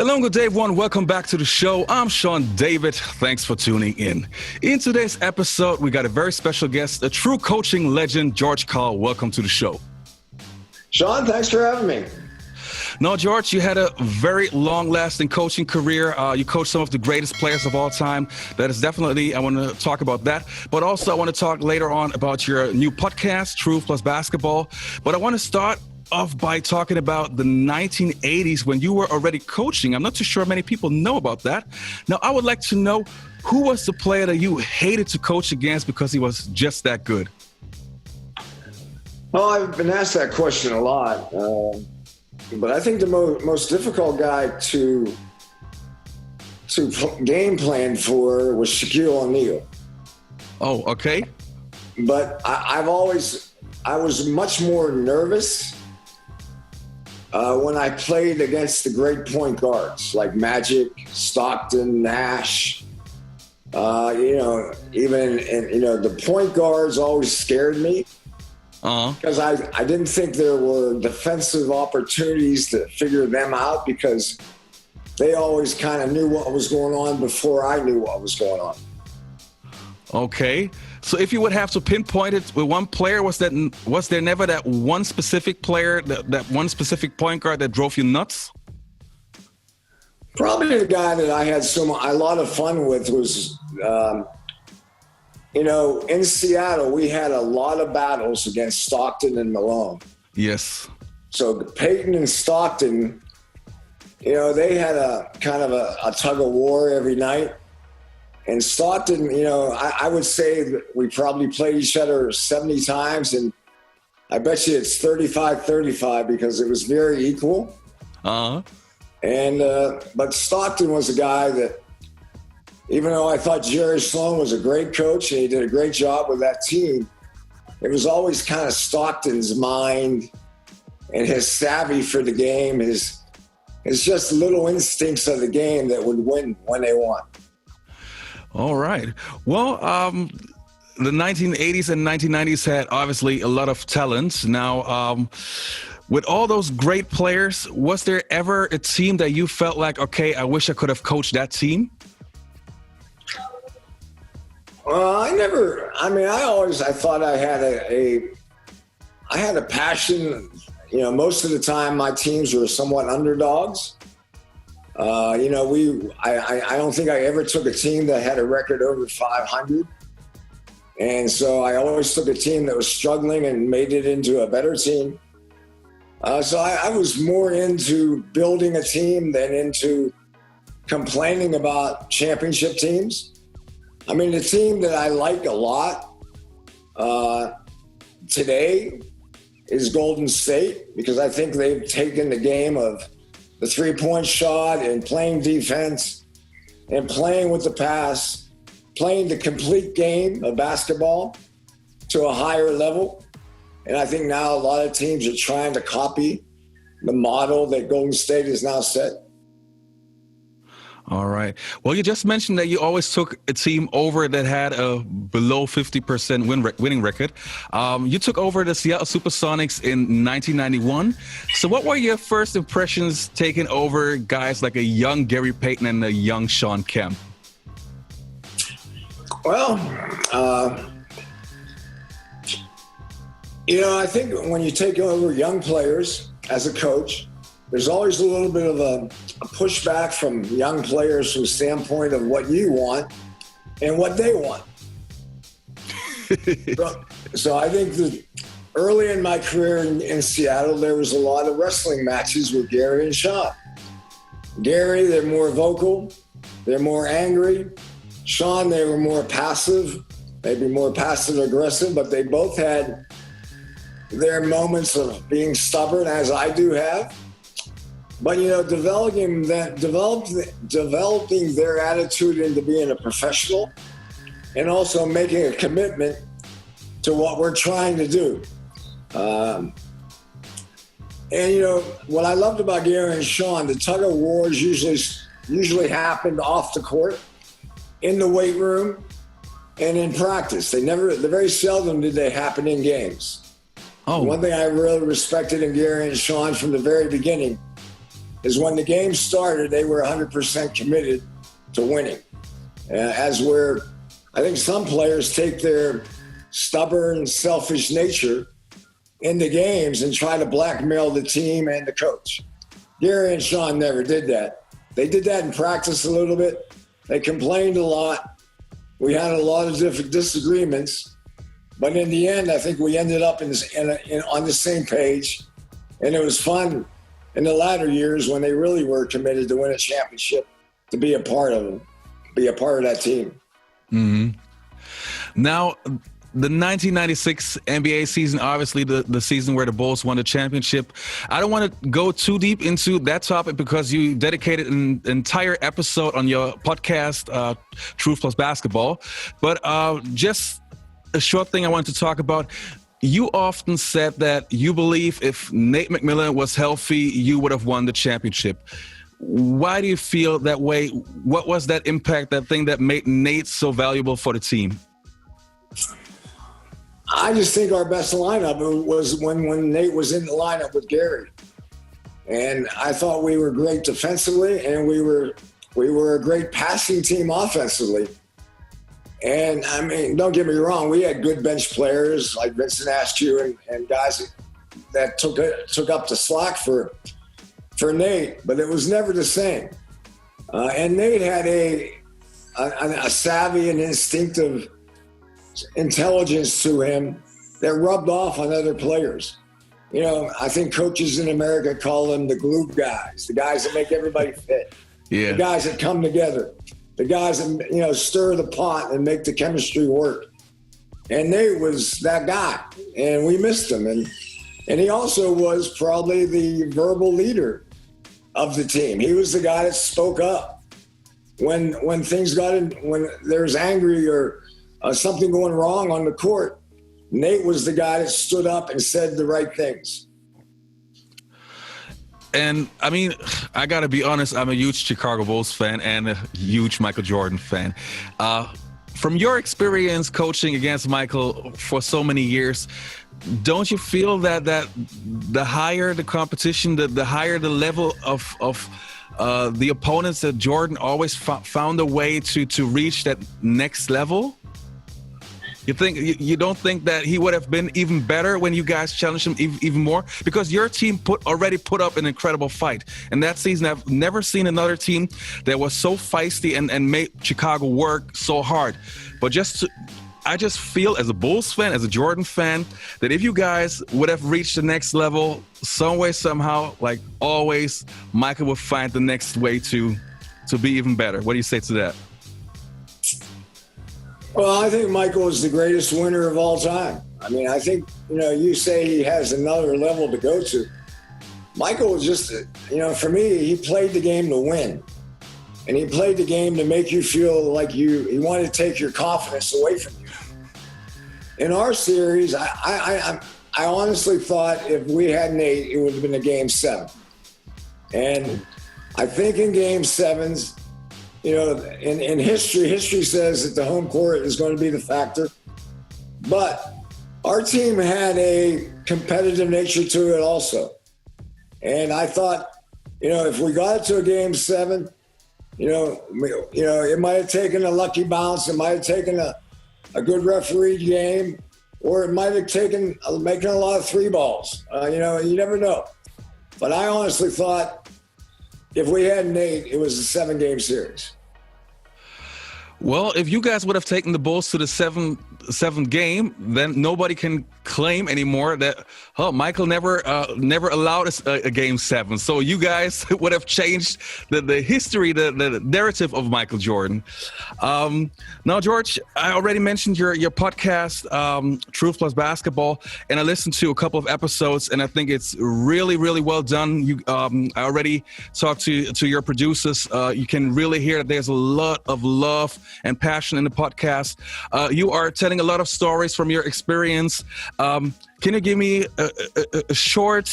Hello and good day, everyone. Welcome back to the show. I'm Shawn David. Thanks for tuning in. In today's episode, we got a very special guest, a true coaching legend, Karl. Welcome to the show. Shawn, thanks for having me. Now, George, you had a very long-lasting coaching career. You coached some of the greatest players of all time. That is definitely, I want to talk about that. But also, I want to talk later on about your new podcast, Truth Plus Basketball. But I want to start off by talking about the 1980s when you were already coaching. I'm not too sure many people know about that. Now, I would like to know, who was the player that you hated to coach against because he was just that good? Well, I've been asked that question a lot. But I think the most difficult guy to game plan for was Shaquille O'Neal. Oh, okay. But I was much more nervous when I played against the great point guards like Magic, Stockton, Nash. The point guards always scared me. Because I didn't think there were defensive opportunities to figure them out because they always kind of knew what was going on before I knew what was going on. Okay. So if you would have to pinpoint it with one player, was there never that one specific player, that one specific point guard that drove you nuts? Probably the guy that I had a lot of fun with was in Seattle, we had a lot of battles against Stockton and Malone. Yes. So Payton and Stockton, they had a kind of a tug of war every night. And Stockton, I would say that we probably played each other 70 times. And I bet you it's 35-35 because it was very equal. Uh-huh. But Stockton was a guy that, even though I thought Jerry Sloan was a great coach and he did a great job with that team, it was always kind of Stockton's mind and his savvy for the game, his just little instincts of the game that would win when they won. All right. Well, the 1980s and 1990s had obviously a lot of talent. Now, with all those great players, was there ever a team that you felt like, okay, I wish I could have coached that team? I thought I had a passion. Most of the time my teams were somewhat underdogs. I don't think I ever took a team that had a record over 500. And so I always took a team that was struggling and made it into a better team. So I was more into building a team than into complaining about championship teams. I mean, the team that I like a lot today is Golden State, because I think they've taken the game of the three-point shot and playing defense and playing with the pass, playing the complete game of basketball to a higher level. And I think now a lot of teams are trying to copy the model that Golden State has now set. All right. Well, you just mentioned that you always took a team over that had a below 50% winning record. You took over the Seattle Supersonics in 1991. So what were your first impressions taking over guys like a young Gary Payton and a young Shawn Kemp? Well, I think when you take over young players as a coach, there's always a little bit of a pushback from young players from the standpoint of what you want and what they want. So I think that early in my career in Seattle, there was a lot of wrestling matches with Gary and Shawn. Gary, they're more vocal, they're more angry. Shawn, they were more passive, maybe more passive aggressive, but they both had their moments of being stubborn, as I do have. But, developing their attitude into being a professional and also making a commitment to what we're trying to do. What I loved about Gary and Shawn, the tug of wars usually happened off the court, in the weight room, and in practice. Very seldom did they happen in games. Oh. One thing I really respected in Gary and Shawn from the very beginning is when the game started, they were 100% committed to winning. I think some players take their stubborn, selfish nature into games and try to blackmail the team and the coach. Gary and Shawn never did that. They did that in practice a little bit. They complained a lot. We had a lot of different disagreements. But in the end, I think we ended up on the same page. And it was fun in the latter years when they really were committed to win a championship, to be a part of that team. Mm-hmm. Now, the 1996 NBA season, obviously the season where the Bulls won the championship. I don't want to go too deep into that topic because you dedicated an entire episode on your podcast, Truth Plus Basketball. But just a short thing I wanted to talk about. You often said that you believe if Nate McMillan was healthy, you would have won the championship. Why do you feel that way? What was that impact, that thing that made Nate so valuable for the team? I just think our best lineup was when Nate was in the lineup with Gary. And I thought we were great defensively, and we were a great passing team offensively. And I mean, don't get me wrong, we had good bench players like Vincent Askew and guys that took up the slack for Nate, but it was never the same. And Nate had a savvy and instinctive intelligence to him that rubbed off on other players. You know, I think coaches in America call them the glue guys, the guys that make everybody fit, the guys that come together, the guys that, you know, stir the pot and make the chemistry work. And Nate was that guy, and we missed him. And he also was probably the verbal leader of the team. He was the guy that spoke up when things got in, when there's angry or something going wrong on the court. Nate was the guy that stood up and said the right things. And I mean, I got to be honest, I'm a huge Chicago Bulls fan and a huge Michael Jordan fan. From your experience coaching against Michael for so many years, don't you feel that the higher the competition, the higher the level of the opponents, that Jordan always found a way to reach that next level? You don't think that he would have been even better when you guys challenged him even more? Because your team already put up an incredible fight. And that season, I've never seen another team that was so feisty and made Chicago work so hard. But I just feel, as a Bulls fan, as a Jordan fan, that if you guys would have reached the next level, some way, somehow, like always, Michael would find the next way to be even better. What do you say to that? Well, I think Michael is the greatest winner of all time. I mean, I think, you know, you say he has another level to go to. Michael was just, you know, for me, he played the game to win. And he played the game to make you feel like he wanted to take your confidence away from you. In our series, I honestly thought if we had Nate, it would have been a Game 7. And I think in Game 7s, you know, in history says that the home court is going to be the factor. But our team had a competitive nature to it also. And I thought, you know, if we got it to a Game 7, you know, it might have taken a lucky bounce. It might have taken a good refereed game, or it might have taken making a lot of three balls. You know, you never know. But I honestly thought if we had Nate, it was a 7-game series. Well, if you guys would have taken the Bulls to the seventh game, then nobody can claim anymore that Michael never allowed us a Game 7. So you guys would have changed the history, the narrative of Michael Jordan. Now, George, I already mentioned your podcast, Truth Plus Basketball, and I listened to a couple of episodes, and I think it's really, really well done. I already talked to your producers. You can really hear that there's a lot of love and passion in the podcast. You are telling a lot of stories from your experience. Can you give me a short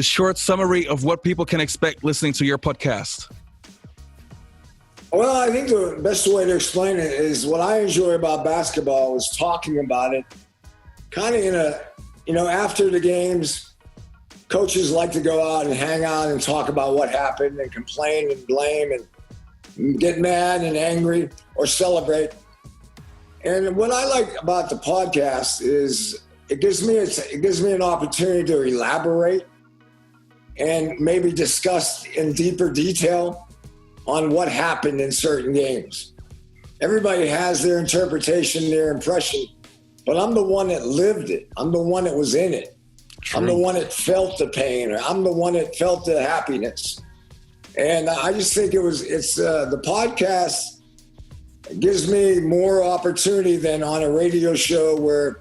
summary of what people can expect listening to your podcast? Well, I think the best way to explain it is what I enjoy about basketball is talking about it kind of in a, you know, after the games, coaches like to go out and hang out and talk about what happened and complain and blame and get mad and angry or celebrate. And what I like about the podcast is it gives me an opportunity to elaborate and maybe discuss in deeper detail on what happened in certain games. Everybody has their interpretation, their impression, but I'm the one that lived it. I'm the one that was in it. True. I'm the one that felt the pain, or I'm the one that felt the happiness. And I just think the podcast gives me more opportunity than on a radio show where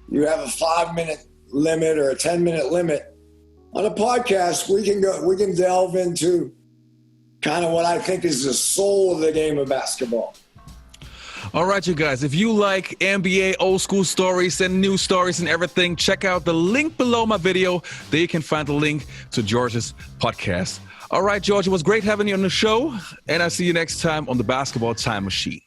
you have a 5-minute limit or a 10-minute limit. On a podcast, we can delve into kind of what I think is the soul of the game of basketball. All right, you guys, if you like NBA old school stories and news stories and everything, check out the link below my video. There you can find the link to George's podcast. All right, George, it was great having you on the show, and I'll see you next time on the Basketball Time Machine.